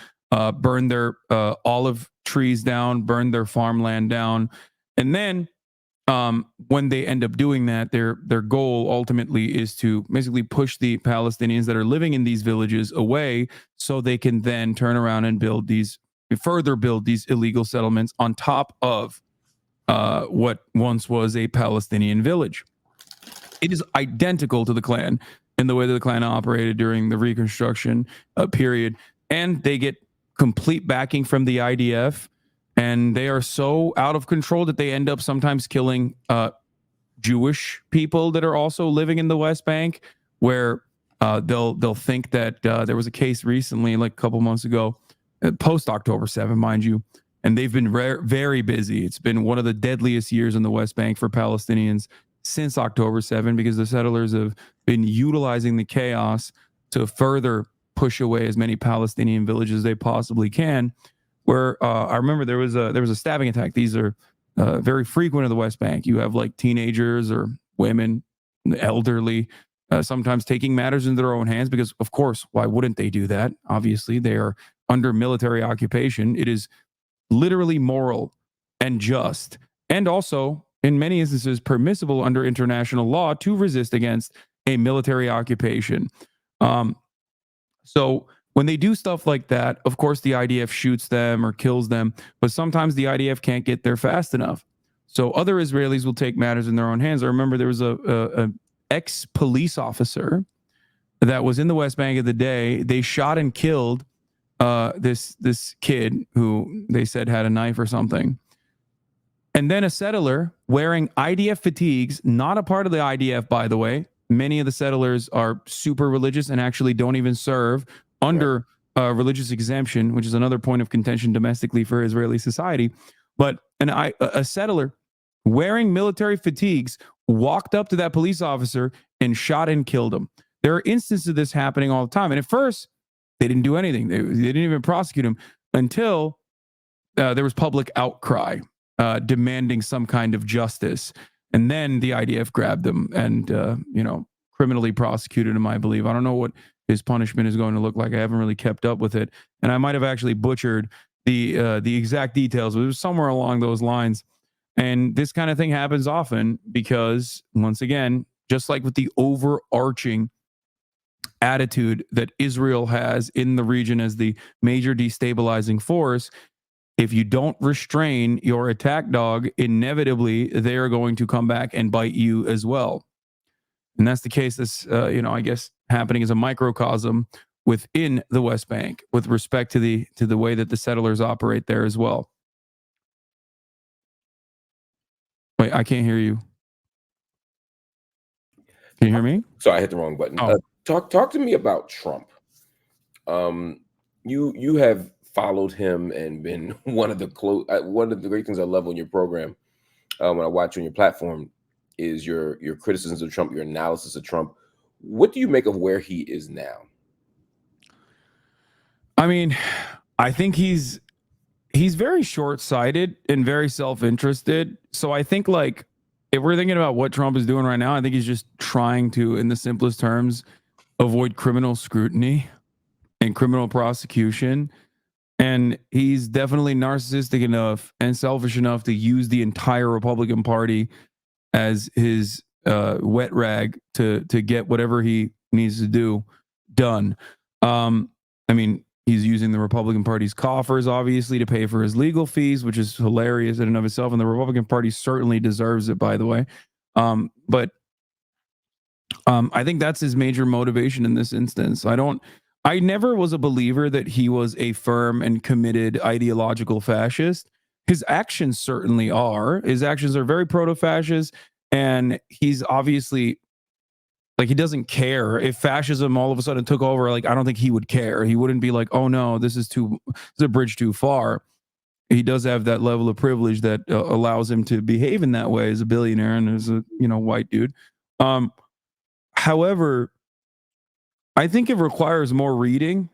burn their olive trees down, burn their farmland down. And then when they end up doing that, their goal ultimately is to basically push the Palestinians that are living in these villages away, so they can then turn around and further build these illegal settlements on top of what once was a Palestinian village. It is identical to the Klan in the way that the Klan operated during the Reconstruction period, and they get complete backing from the IDF. And they are so out of control that they end up sometimes killing Jewish people that are also living in the West Bank, where they'll think that there was a case recently, like a couple months ago, post October 7, mind you, and they've been very busy. It's been one of the deadliest years in the West Bank for Palestinians since October 7, because the settlers have been utilizing the chaos to further push away as many Palestinian villages as they possibly can. Where I remember there was a stabbing attack. These are very frequent in the West Bank. You have like teenagers or women, elderly, sometimes taking matters into their own hands, because of course, why wouldn't they do that? Obviously, they are under military occupation. It is literally moral and just, and also in many instances permissible under international law to resist against a military occupation. So when they do stuff like that, of course, the IDF shoots them or kills them, but sometimes the IDF can't get there fast enough. So other Israelis will take matters in their own hands. I remember there was a ex-police officer that was in the West Bank of the day. They shot and killed this kid who they said had a knife or something. And then a settler wearing IDF fatigues, not a part of the IDF, by the way. Many of the settlers are super religious and actually don't even serve under religious exemption, which is another point of contention domestically for Israeli society. But a settler wearing military fatigues walked up to that police officer and shot and killed him. There are instances of this happening all the time. And at first, they didn't do anything. They didn't even prosecute him until there was public outcry demanding some kind of justice. And then the IDF grabbed them and, criminally prosecuted him, I believe. I don't know what his punishment is going to look like. I haven't really kept up with it. And I might have actually butchered the exact details, but it was somewhere along those lines. And this kind of thing happens often because, once again, just like with the overarching attitude that Israel has in the region as the major destabilizing force, if you don't restrain your attack dog, inevitably they are going to come back and bite you as well. And that's the case that's, I guess, happening as a microcosm within the West Bank with respect to the way that the settlers operate there as well. Wait, I can't hear you. Can you hear me? Sorry, I hit the wrong button. Oh. Talk to me about Trump. You have followed him and been one of the great things I love on your program when I watch on your platform is your criticisms of Trump, your analysis of Trump. What do you make of where he is now? I mean, I think he's very short-sighted and very self-interested. So I think, like, if we're thinking about what Trump is doing right now, I think he's just trying to, in the simplest terms, avoid criminal scrutiny and criminal prosecution. And he's definitely narcissistic enough and selfish enough to use the entire Republican Party as his wet rag to get whatever he needs to do done. I mean, he's using the Republican Party's coffers, obviously, to pay for his legal fees, which is hilarious in and of itself. And the Republican Party certainly deserves it, by the way. But I think that's his major motivation in this instance. I never was a believer that he was a firm and committed ideological fascist. His actions certainly are. His actions are very proto-fascist, and he's obviously, like, he doesn't care if fascism all of a sudden took over. Like, I don't think he would care. He wouldn't be like, oh no, this is a bridge too far. He does have that level of privilege that allows him to behave in that way as a billionaire and as a white dude. However, I think it requires more reading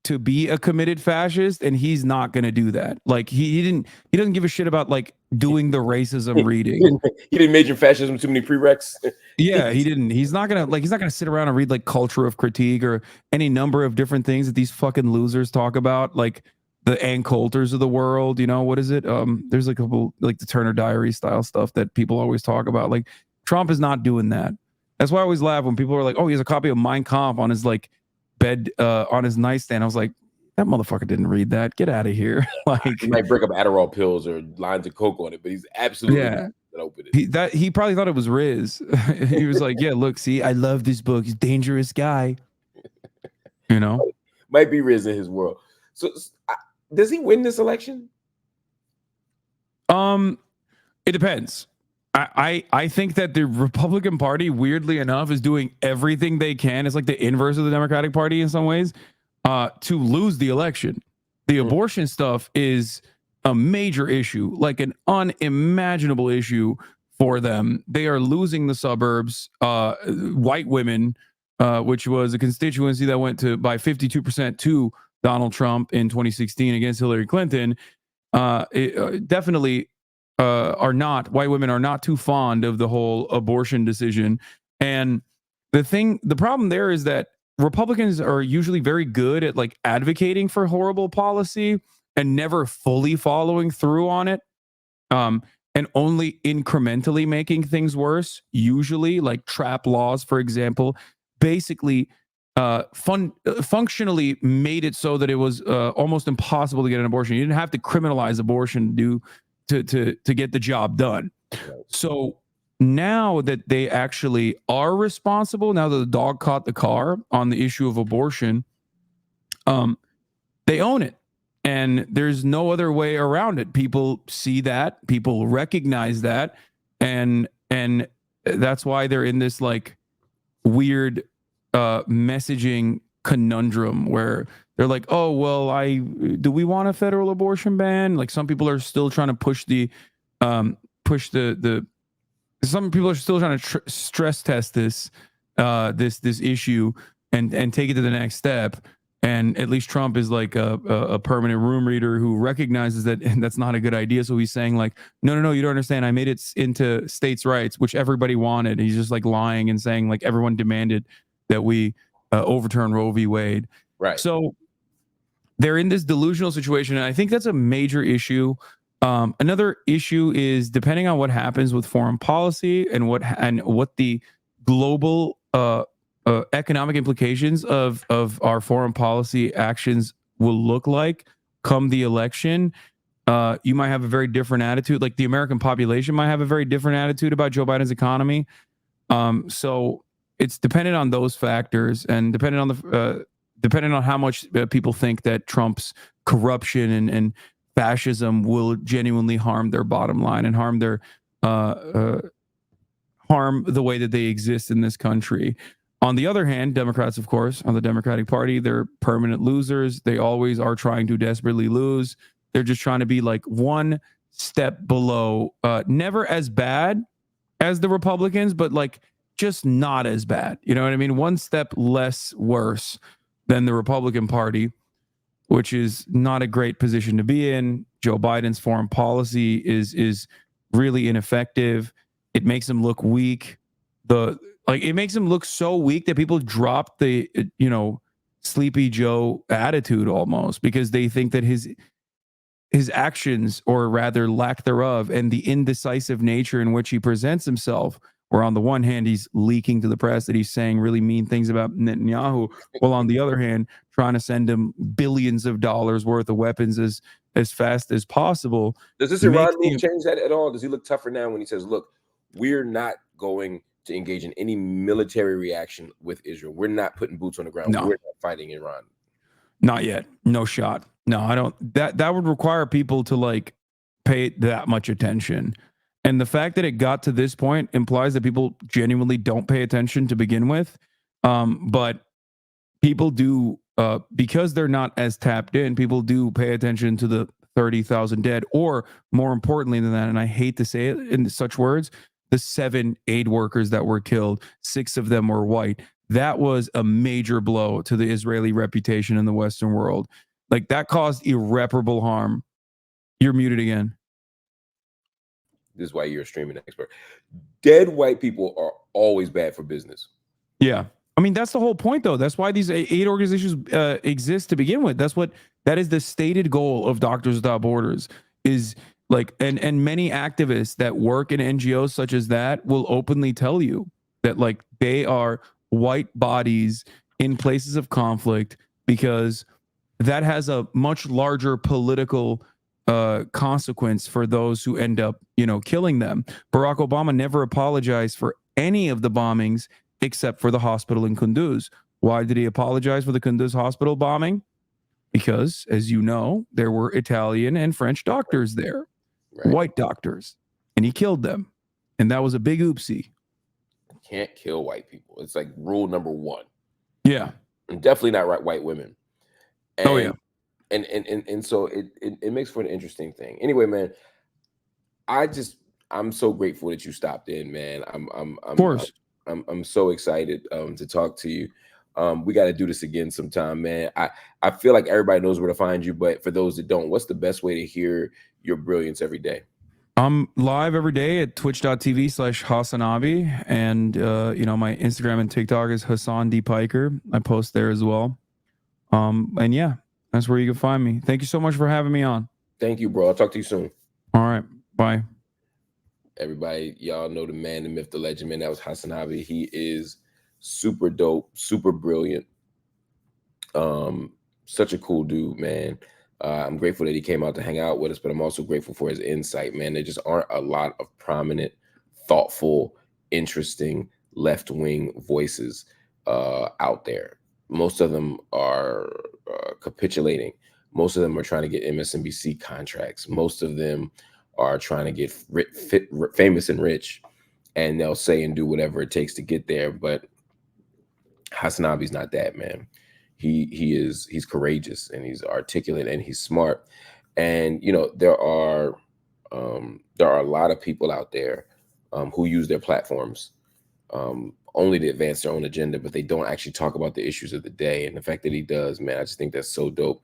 to be a committed fascist, and he's not going to do that. Like, he doesn't give a shit about, like, doing the racism reading. He didn't major in fascism, too many prereqs. Yeah, he didn't. He's not gonna sit around and read, like, Culture of Critique or any number of different things that these fucking losers talk about. Like, the Ann Coulters of the world, you know, what is it? There's like a couple, like the Turner Diary style stuff that people always talk about. Like Trump is not doing that. That's why I always laugh when people are like, oh, he has a copy of Mein Kampf on his like bed, on his nightstand. I was like, that motherfucker didn't read that. Get out of here. Like, He might break up Adderall pills or lines of coke on it, but he's absolutely yeah. not gonna open it. He probably thought it was Riz. He was like, yeah, look, see, I love this book. He's a dangerous guy. You know? Might be Riz in his world. So does he win this election? It depends. I think that the Republican Party, weirdly enough, is doing everything they can. It's like the inverse of the Democratic Party in some ways, to lose the election. The abortion stuff is a major issue, like an unimaginable issue for them. They are losing the suburbs. White women, which was a constituency that went to by 52% to Donald Trump in 2016 against Hillary Clinton, definitely white women are not too fond of the whole abortion decision. And the problem there is that Republicans are usually very good at like advocating for horrible policy and never fully following through on it. And only incrementally making things worse, usually like trap laws, for example, basically functionally made it so that it was almost impossible to get an abortion. You didn't have to criminalize abortion to get the job done. So now that they actually are responsible, now that the dog caught the car on the issue of abortion, they own it. And there's no other way around it. People see that, people recognize that, and that's why they're in this like weird messaging conundrum where they're like, oh, well, do we want a federal abortion ban? Like some people are still trying to push some people are still trying to stress test this issue and take it to the next step. And at least Trump is like a permanent room reader who recognizes that that's not a good idea. So he's saying like, no, you don't understand. I made it into states' rights, which everybody wanted. He's just like lying and saying like everyone demanded that we overturn Roe v. Wade. Right. So they're in this delusional situation. And I think that's a major issue. Another issue is depending on what happens with foreign policy and what the global economic implications of our foreign policy actions will look like come the election. You might have a very different attitude. Like the American population might have a very different attitude about Joe Biden's economy. So it's dependent on those factors and dependent on how much people think that Trump's corruption and fascism will genuinely harm their bottom line and harm the way that they exist in this country. On the other hand, Democrats, of course, on the Democratic Party, they're permanent losers. They always are trying to desperately lose. They're just trying to be like one step below, never as bad as the Republicans, but like just not as bad. You know what I mean? One step less worse than the Republican Party, which is not a great position to be in. Joe Biden's foreign policy is really ineffective. It makes him look weak. It makes him look so weak that people drop the, Sleepy Joe attitude almost because they think that his actions, or rather lack thereof, and the indecisive nature in which he presents himself, where on the one hand, he's leaking to the press that he's saying really mean things about Netanyahu, while on the other hand, trying to send him billions of dollars worth of weapons as fast as possible. Does this Iran move change that at all? Does he look tougher now when he says, look, we're not going to engage in any military reaction with Israel. We're not putting boots on the ground. No. We're not fighting Iran. Not yet. No shot. No, I don't. That would require people to like pay that much attention. And the fact that it got to this point implies that people genuinely don't pay attention to begin with. But people do, because they're not as tapped in, people do pay attention to the 30,000 dead, or more importantly than that, and I hate to say it in such words, the 7 aid workers that were killed, 6 of them were white. That was a major blow to the Israeli reputation in the Western world. Like that caused irreparable harm. You're muted again. This is why you're a streaming expert. Dead white people are always bad for business. Yeah. I mean, that's the whole point, though. That's why these aid organizations exist to begin with. That is the stated goal of Doctors Without Borders. Is like, and many activists that work in NGOs such as that will openly tell you that like they are white bodies in places of conflict, because that has a much larger political consequence for those who end up, killing them. Barack Obama never apologized for any of the bombings except for the hospital in Kunduz. Why did he apologize for the Kunduz hospital bombing? Because, as you know, there were Italian and French doctors there, white doctors, and he killed them. And that was a big oopsie. You can't kill white people. It's like rule number 1. Yeah. And definitely not white women. And, oh, yeah. And so it makes for an interesting thing. Anyway, man, I'm so grateful that you stopped in, man. Of course. I'm so excited to talk to you. We got to do this again sometime, man. I feel like everybody knows where to find you, but for those that don't, what's the best way to hear your brilliance every day? I'm live every day at twitch.tv/HasanAbi. And, my Instagram and TikTok is Hasan D. Piker. I post there as well. And yeah, that's where you can find me. Thank you so much for having me on. Thank you, bro. I'll talk to you soon. All right. Bye. Everybody, y'all know the man, the myth, the legend, man. That was HasanAbi. He is super dope, super brilliant. Such a cool dude, man. I'm grateful that he came out to hang out with us, but I'm also grateful for his insight, man. There just aren't a lot of prominent, thoughtful, interesting left-wing voices out there. Most of them are capitulating. Most of them are trying to get MSNBC contracts. Most of them are trying to get famous and rich, and they'll say and do whatever it takes to get there. But HasanAbi's not that, man. He's courageous, and he's articulate, and he's smart. And there are a lot of people out there who use their platforms only to advance their own agenda, but they don't actually talk about the issues of the day. And the fact that he does, man, I just think that's so dope.